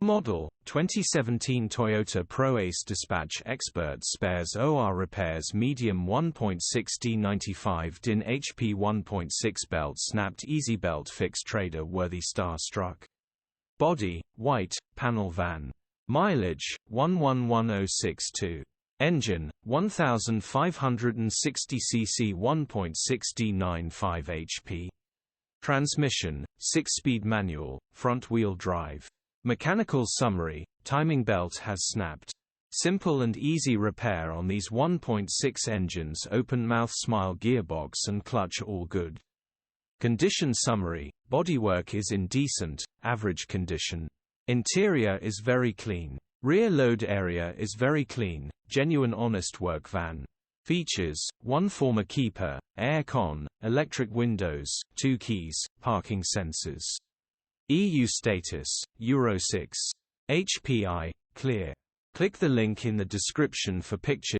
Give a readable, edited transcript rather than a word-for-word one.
Model, 2017 Toyota Proace Dispatch Expert Spares OR Repairs Medium 1.6D 95 DIN HP 1.6 Belt Snapped Easy Belt Fix Trader Worthy Star Struck. Body, white, panel van. Mileage, 111062. Engine, 1560 cc 1.6D 95 HP. Transmission, 6-speed manual, front-wheel drive. Mechanical summary: timing belt has snapped. Simple and easy repair on these 1.6 engines. Open mouth smile gearbox and clutch all good. Condition summary: bodywork is in decent, average condition. Interior is very clean. Rear load area is very clean, genuine honest work van. Features: 1 former keeper, air con, electric windows, 2 keys, parking sensors. EU status, Euro 6. HPI, clear. Click the link in the description for pictures.